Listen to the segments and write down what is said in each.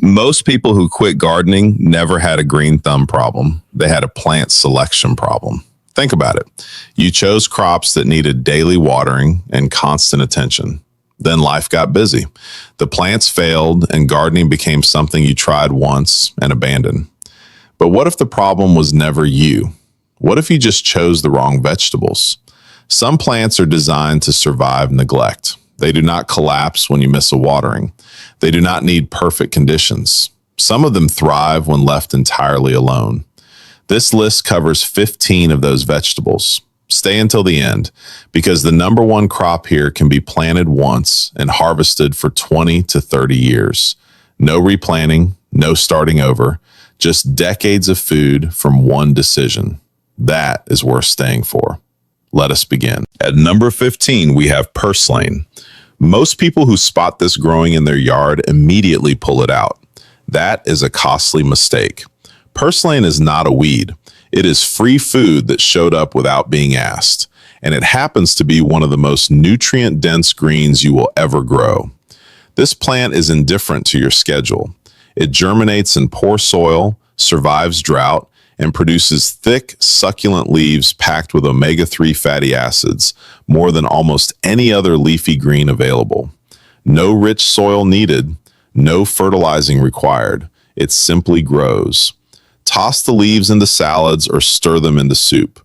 Most people who quit gardening never had a green thumb problem. They had a plant selection problem. Think about it. You chose crops that needed daily watering and constant attention. Then life got busy. The plants failed and gardening became something you tried once and abandoned. But what if the problem was never you? What if you just chose the wrong vegetables? Some plants are designed to survive neglect. They do not collapse when you miss a watering. They do not need perfect conditions. Some of them thrive when left entirely alone. This list covers 15 of those vegetables. Stay until the end, because the number one crop here can be planted once and harvested for 20 to 30 years. No replanting, no starting over, just decades of food from one decision. That is worth staying for. Let us begin. At number 15, we have purslane. Most people who spot this growing in their yard immediately pull it out. That is a costly mistake. Purslane is not a weed. It is free food that showed up without being asked, and it happens to be one of the most nutrient-dense greens you will ever grow. This plant is indifferent to your schedule. It germinates in poor soil, survives drought, and produces thick, succulent leaves packed with omega-3 fatty acids, more than almost any other leafy green available. No rich soil needed, no fertilizing required. It simply grows. Toss the leaves into salads or stir them into soup.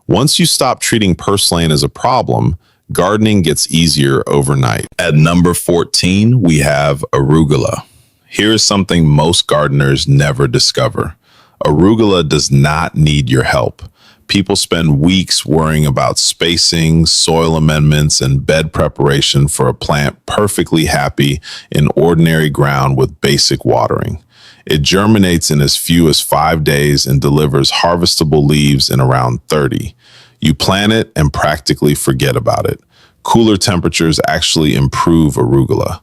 Once you stop treating purslane as a problem, gardening gets easier overnight. At number 14, we have arugula. Here's something most gardeners never discover. Arugula does not need your help. People spend weeks worrying about spacing, soil amendments, and bed preparation for a plant perfectly happy in ordinary ground with basic watering. It germinates in as few as 5 days and delivers harvestable leaves in around 30. You plant it and practically forget about it. Cooler temperatures actually improve arugula.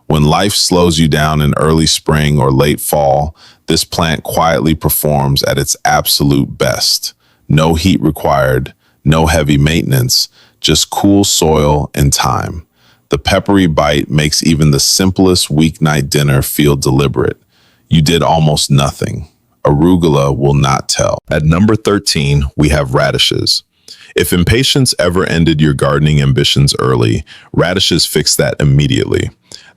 When life slows you down in early spring or late fall, this plant quietly performs at its absolute best. No heat required, no heavy maintenance, just cool soil and time. The peppery bite makes even the simplest weeknight dinner feel deliberate. You did almost nothing. Arugula will not tell. At number 13, we have radishes. If impatience ever ended your gardening ambitions early, radishes fix that immediately.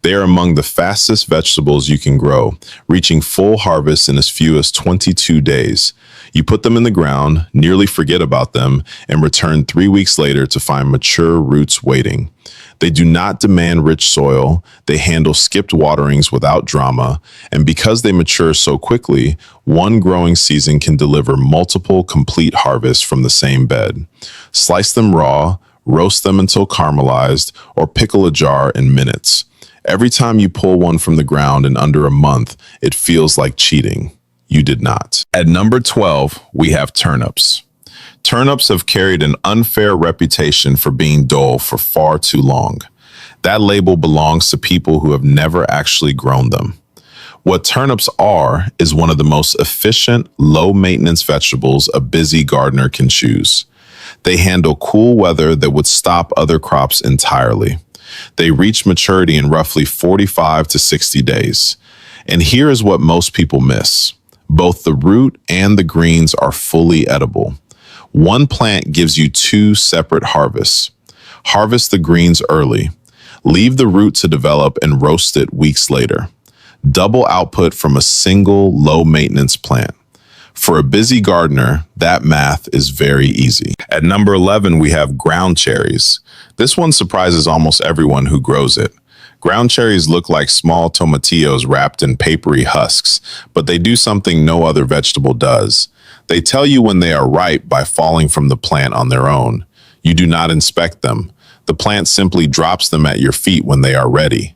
They are among the fastest vegetables you can grow, reaching full harvest in as few as 22 days. You put them in the ground, nearly forget about them, and return 3 weeks later to find mature roots waiting. They do not demand rich soil, they handle skipped waterings without drama, and because they mature so quickly, one growing season can deliver multiple complete harvests from the same bed. Slice them raw, roast them until caramelized, or pickle a jar in minutes. Every time you pull one from the ground in under a month, it feels like cheating. You did not. At number 12, we have turnips. Turnips have carried an unfair reputation for being dull for far too long. That label belongs to people who have never actually grown them. What turnips are is one of the most efficient, low-maintenance vegetables a busy gardener can choose. They handle cool weather that would stop other crops entirely. They reach maturity in roughly 45 to 60 days. And here is what most people miss. Both the root and the greens are fully edible. One plant gives you 2 separate harvests. Harvest the greens early. Leave the root to develop and roast it weeks later. Double output from a single low-maintenance plant. For a busy gardener, that math is very easy. At number 11, we have ground cherries. This one surprises almost everyone who grows it. Ground cherries look like small tomatillos wrapped in papery husks, but they do something no other vegetable does. They tell you when they are ripe by falling from the plant on their own. You do not inspect them. The plant simply drops them at your feet when they are ready.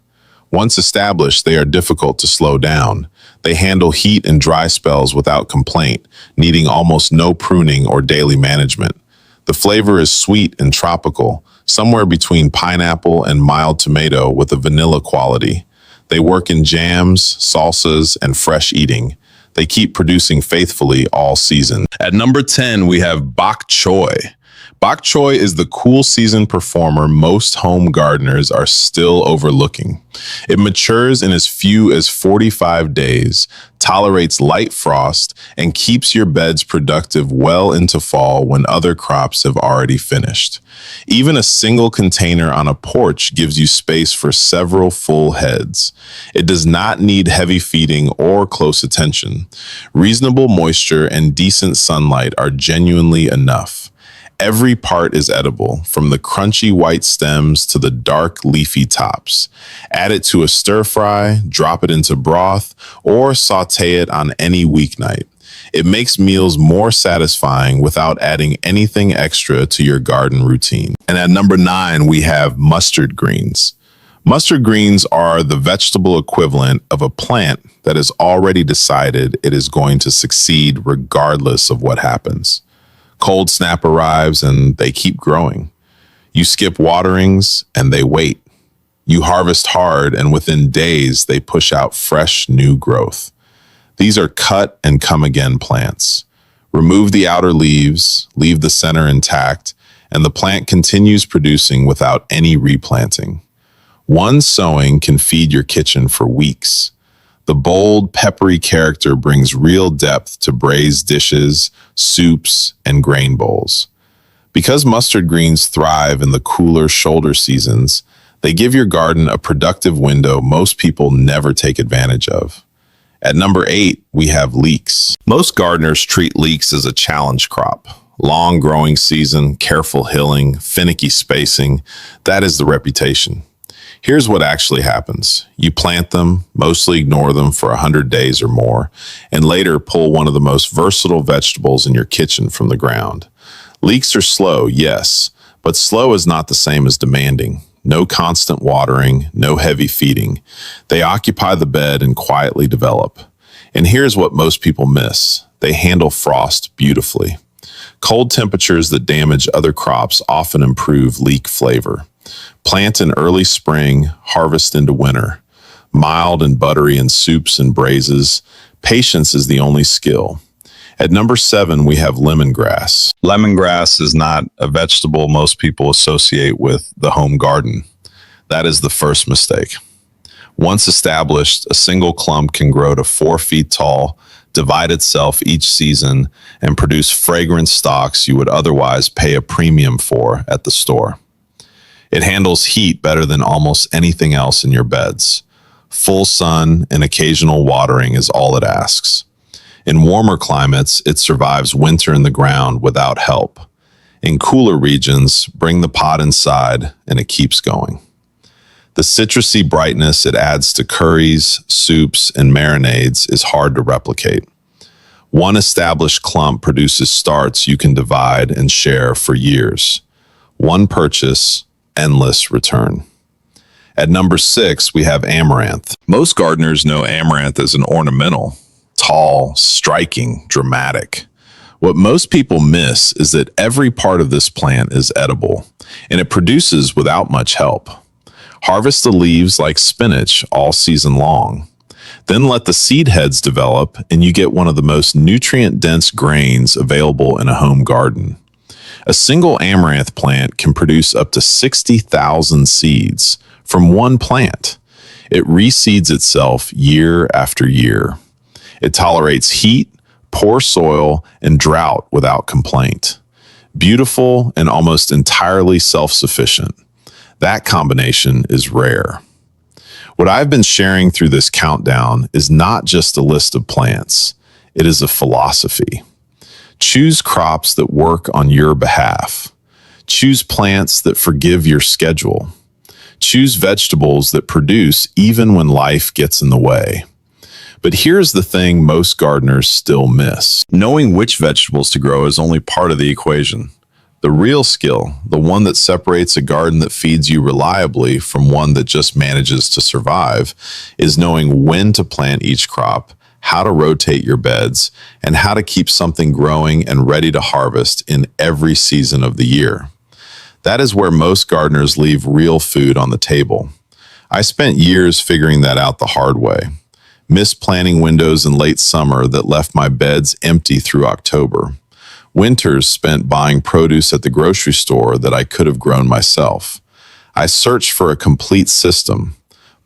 Once established, they are difficult to slow down. They handle heat and dry spells without complaint, needing almost no pruning or daily management. The flavor is sweet and tropical, somewhere between pineapple and mild tomato with a vanilla quality. They work in jams, salsas, and fresh eating. They keep producing faithfully all season. At number 10, we have bok choy. Bok choy is the cool season performer most home gardeners are still overlooking. It matures in as few as 45 days, tolerates light frost, and keeps your beds productive well into fall when other crops have already finished. Even a single container on a porch gives you space for several full heads. It does not need heavy feeding or close attention. Reasonable moisture and decent sunlight are genuinely enough. Every part is edible, from the crunchy white stems to the dark leafy tops. Add it to a stir fry, drop it into broth, or saute it on any weeknight. It makes meals more satisfying without adding anything extra to your garden routine. And at number 9, we have mustard greens. Mustard greens are the vegetable equivalent of a plant that has already decided it is going to succeed regardless of what happens. Cold snap arrives and they keep growing. You skip waterings and they wait. You harvest hard and within days they push out fresh new growth. These are cut and come again plants. Remove the outer leaves, leave the center intact, and the plant continues producing without any replanting. One sowing can feed your kitchen for weeks. The bold, peppery character brings real depth to braised dishes, soups, and grain bowls. Because mustard greens thrive in the cooler shoulder seasons, they give your garden a productive window most people never take advantage of. At number 8, we have leeks. Most gardeners treat leeks as a challenge crop. Long growing season, careful hilling, finicky spacing, that is the reputation. Here's what actually happens. You plant them, mostly ignore them for 100 days or more, and later pull one of the most versatile vegetables in your kitchen from the ground. Leeks are slow, yes, but slow is not the same as demanding. No constant watering, no heavy feeding. They occupy the bed and quietly develop. And here's what most people miss. They handle frost beautifully. Cold temperatures that damage other crops often improve leek flavor. Plant in early spring, harvest into winter. Mild and buttery in soups and braises. Patience is the only skill. At number 7, we have lemongrass. Lemongrass is not a vegetable most people associate with the home garden. That is the first mistake. Once established, a single clump can grow to 4 feet tall, divide itself each season, and produce fragrant stalks you would otherwise pay a premium for at the store. It handles heat better than almost anything else in your beds. Full sun and occasional watering is all it asks. In warmer climates, it survives winter in the ground without help. In cooler regions, bring the pot inside and it keeps going. The citrusy brightness it adds to curries, soups, and marinades is hard to replicate. One established clump produces starts you can divide and share for years. One purchase, endless return. At number 6, we have amaranth. Most gardeners know amaranth as an ornamental, tall, striking, dramatic. What most people miss is that every part of this plant is edible, and it produces without much help. Harvest the leaves like spinach all season long. Then let the seed heads develop, and you get one of the most nutrient-dense grains available in a home garden. A single amaranth plant can produce up to 60,000 seeds from one plant. It reseeds itself year after year. It tolerates heat, poor soil, and drought without complaint. Beautiful and almost entirely self-sufficient. That combination is rare. What I've been sharing through this countdown is not just a list of plants. It is a philosophy. Choose crops that work on your behalf. Choose plants that forgive your schedule. Choose vegetables that produce even when life gets in the way. But here's the thing most gardeners still miss. Knowing which vegetables to grow is only part of the equation. The real skill, the one that separates a garden that feeds you reliably from one that just manages to survive, is knowing when to plant each crop, how to rotate your beds, and how to keep something growing and ready to harvest in every season of the year. That is where most gardeners leave real food on the table. I spent years figuring that out the hard way. Missed planting windows in late summer that left my beds empty through October. Winters spent buying produce at the grocery store that I could have grown myself. I searched for a complete system.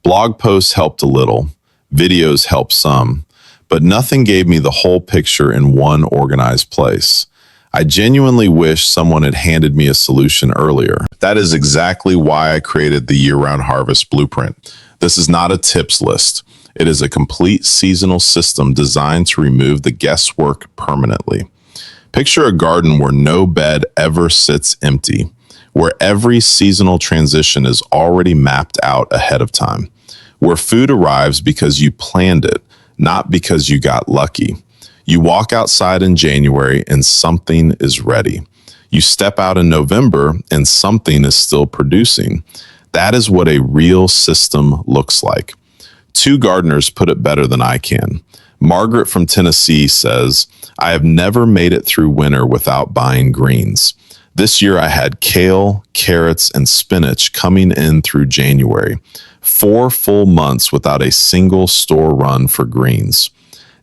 Blog posts helped a little, videos helped some, but nothing gave me the whole picture in one organized place. I genuinely wish someone had handed me a solution earlier. That is exactly why I created the year-round harvest blueprint. This is not a tips list. It is a complete seasonal system designed to remove the guesswork permanently. Picture a garden where no bed ever sits empty, where every seasonal transition is already mapped out ahead of time, where food arrives because you planned it, not because you got lucky. You walk outside in January and something is ready. You step out in November and something is still producing. That is what a real system looks like. Two gardeners put it better than I can. Margaret from Tennessee says, I have never made it through winter without buying greens. This year I had kale, carrots, and spinach coming in through January. 4 full months without a single store run for greens.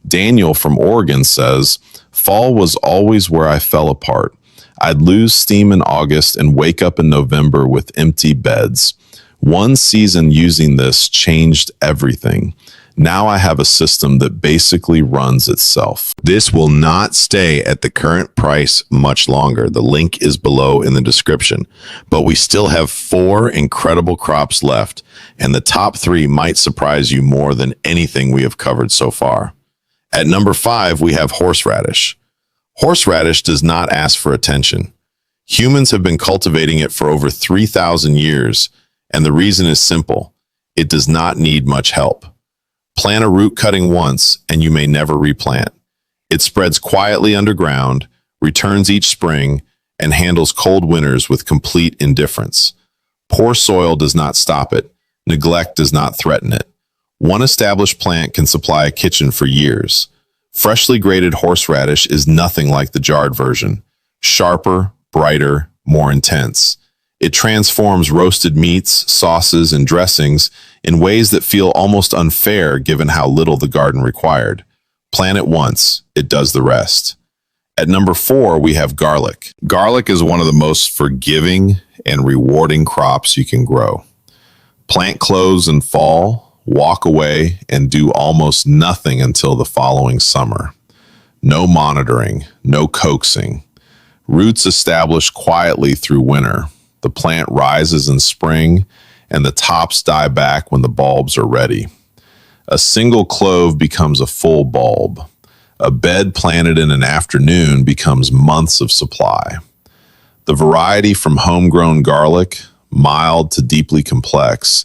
Daniel from Oregon says, fall was always where I fell apart. I'd lose steam in August and wake up in November with empty beds. One season using this changed everything. Now I have a system that basically runs itself. This will not stay at the current price much longer. The link is below in the description. But we still have 4 incredible crops left, and the top 3 might surprise you more than anything we have covered so far. At number 5, we have horseradish. Horseradish does not ask for attention. Humans have been cultivating it for over 3,000 years, and the reason is simple. It does not need much help. Plant a root cutting once, and you may never replant. It spreads quietly underground, returns each spring, and handles cold winters with complete indifference. Poor soil does not stop it. Neglect does not threaten it. One established plant can supply a kitchen for years. Freshly grated horseradish is nothing like the jarred version. Sharper, brighter, more intense. It transforms roasted meats, sauces, and dressings in ways that feel almost unfair given how little the garden required. Plant it once, it does the rest. At number 4, we have garlic. Garlic is one of the most forgiving and rewarding crops you can grow. Plant cloves in fall, walk away, and do almost nothing until the following summer. No monitoring, no coaxing. Roots establish quietly through winter. The plant rises in spring, and the tops die back when the bulbs are ready. A single clove becomes a full bulb. A bed planted in an afternoon becomes months of supply. The variety from homegrown garlic, mild to deeply complex,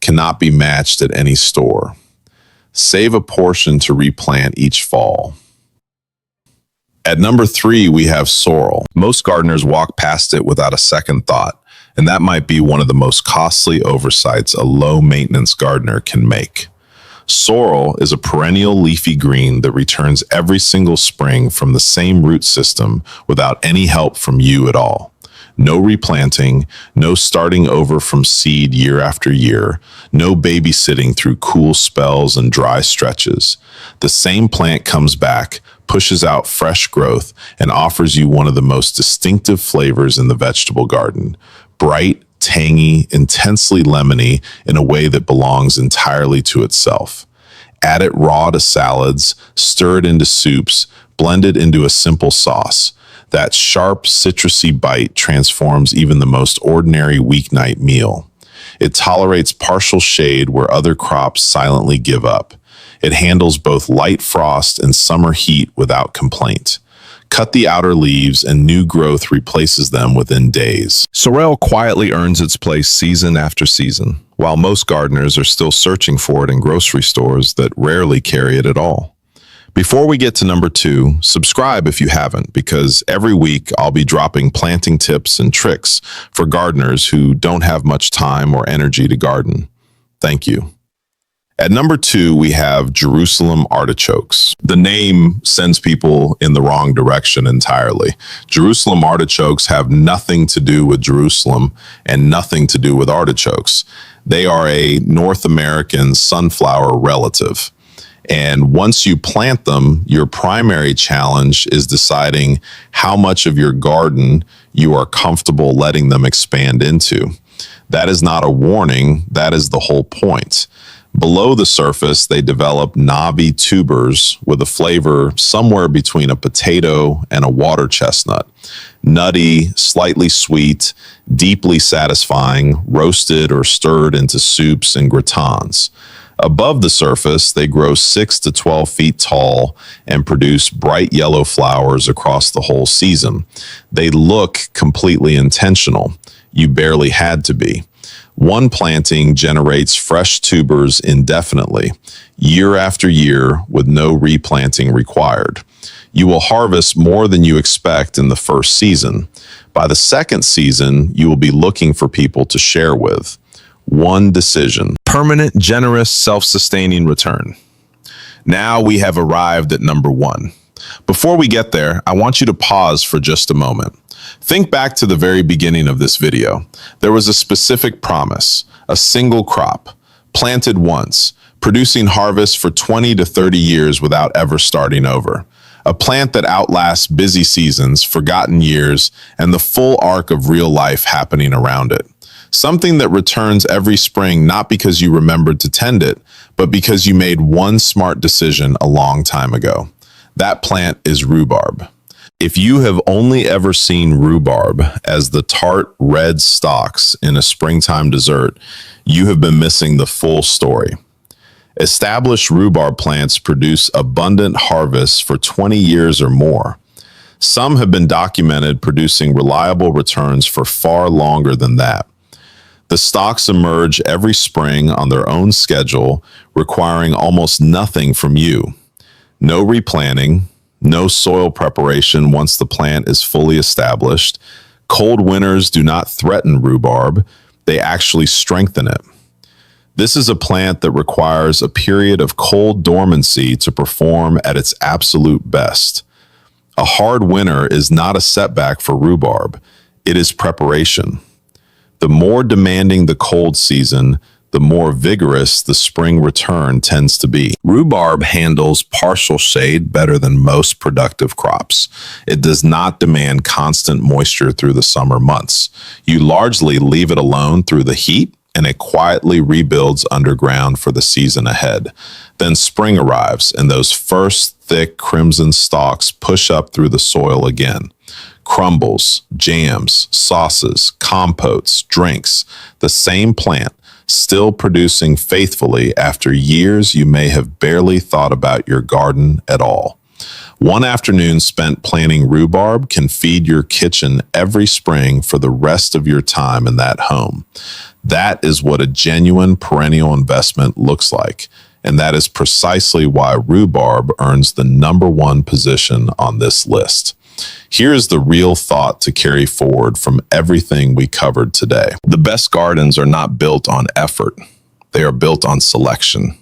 cannot be matched at any store. Save a portion to replant each fall. At number 3, we have sorrel. Most gardeners walk past it without a second thought, and that might be one of the most costly oversights a low-maintenance gardener can make. Sorrel is a perennial leafy green that returns every single spring from the same root system without any help from you at all. No replanting, no starting over from seed year after year, no babysitting through cool spells and dry stretches. The same plant comes back, pushes out fresh growth, and offers you one of the most distinctive flavors in the vegetable garden. Bright, tangy, intensely lemony in a way that belongs entirely to itself. Add it raw to salads, stir it into soups, blend it into a simple sauce. That sharp, citrusy bite transforms even the most ordinary weeknight meal. It tolerates partial shade where other crops silently give up. It handles both light frost and summer heat without complaint. Cut the outer leaves and new growth replaces them within days. Sorrel quietly earns its place season after season, while most gardeners are still searching for it in grocery stores that rarely carry it at all. Before we get to number 2, subscribe if you haven't, because every week I'll be dropping planting tips and tricks for gardeners who don't have much time or energy to garden. Thank you. At number 2, we have Jerusalem artichokes. The name sends people in the wrong direction entirely. Jerusalem artichokes have nothing to do with Jerusalem and nothing to do with artichokes. They are a North American sunflower relative. And once you plant them, your primary challenge is deciding how much of your garden you are comfortable letting them expand into. That is not a warning, that is the whole point. Below the surface, they develop knobby tubers with a flavor somewhere between a potato and a water chestnut. Nutty, slightly sweet, deeply satisfying, roasted or stirred into soups and gratins. Above the surface, they grow 6 to 12 feet tall and produce bright yellow flowers across the whole season. They look completely intentional. You barely had to be. One planting generates fresh tubers indefinitely, year after year, with no replanting required. You will harvest more than you expect in the first season. By the second season, you will be looking for people to share with. One decision. Permanent, generous, self-sustaining return. Now we have arrived at number 1. Before we get there, I want you to pause for just a moment. Think back to the very beginning of this video. There was a specific promise, a single crop, planted once, producing harvest for 20 to 30 years without ever starting over. A plant that outlasts busy seasons, forgotten years, and the full arc of real life happening around it. Something that returns every spring not because you remembered to tend it, but because you made one smart decision a long time ago. That plant is rhubarb. If you have only ever seen rhubarb as the tart red stalks in a springtime dessert, you have been missing the full story. Established rhubarb plants produce abundant harvests for 20 years or more. Some have been documented producing reliable returns for far longer than that. The stalks emerge every spring on their own schedule, requiring almost nothing from you. No replanting, no soil preparation once the plant is fully established. Cold winters do not threaten rhubarb, they actually strengthen it. This is a plant that requires a period of cold dormancy to perform at its absolute best. A hard winter is not a setback for rhubarb, it is preparation. The more demanding the cold season, the more vigorous the spring return tends to be. Rhubarb handles partial shade better than most productive crops. It does not demand constant moisture through the summer months. You largely leave it alone through the heat, and it quietly rebuilds underground for the season ahead. Then spring arrives, and those first thick crimson stalks push up through the soil again. Crumbles, jams, sauces, compotes, drinks, the same plant, still producing faithfully after years you may have barely thought about your garden at all. One afternoon spent planting rhubarb can feed your kitchen every spring for the rest of your time in that home. That is what a genuine perennial investment looks like, and that is precisely why rhubarb earns the #1 position on this list. Here is the real thought to carry forward from everything we covered today. The best gardens are not built on effort. They are built on selection.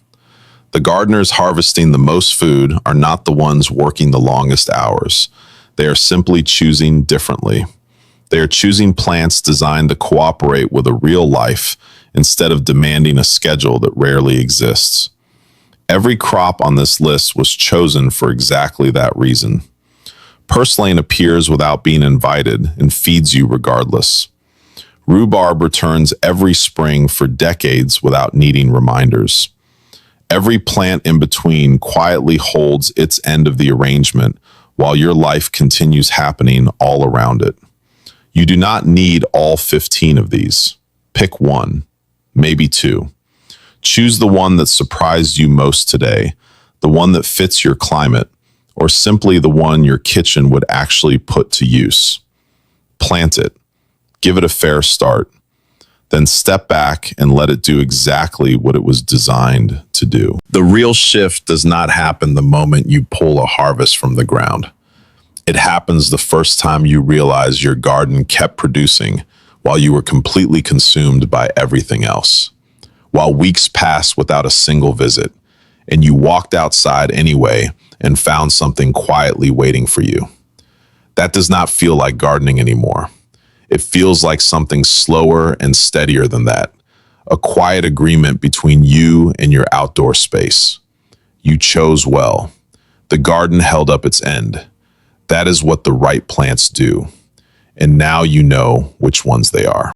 The gardeners harvesting the most food are not the ones working the longest hours. They are simply choosing differently. They are choosing plants designed to cooperate with a real life instead of demanding a schedule that rarely exists. Every crop on this list was chosen for exactly that reason. Purslane appears without being invited and feeds you regardless. Rhubarb returns every spring for decades without needing reminders. Every plant in between quietly holds its end of the arrangement while your life continues happening all around it. You do not need all 15 of these. Pick one, maybe two. Choose the one that surprised you most today, the one that fits your climate, or simply the one your kitchen would actually put to use. Plant it. Give it a fair start. Then step back and let it do exactly what it was designed to do. The real shift does not happen the moment you pull a harvest from the ground. It happens the first time you realize your garden kept producing while you were completely consumed by everything else. While weeks passed without a single visit, and you walked outside anyway and found something quietly waiting for you. That does not feel like gardening anymore. It feels like something slower and steadier than that, a quiet agreement between you and your outdoor space. You chose well. The garden held up its end. That is what the right plants do. And now you know which ones they are.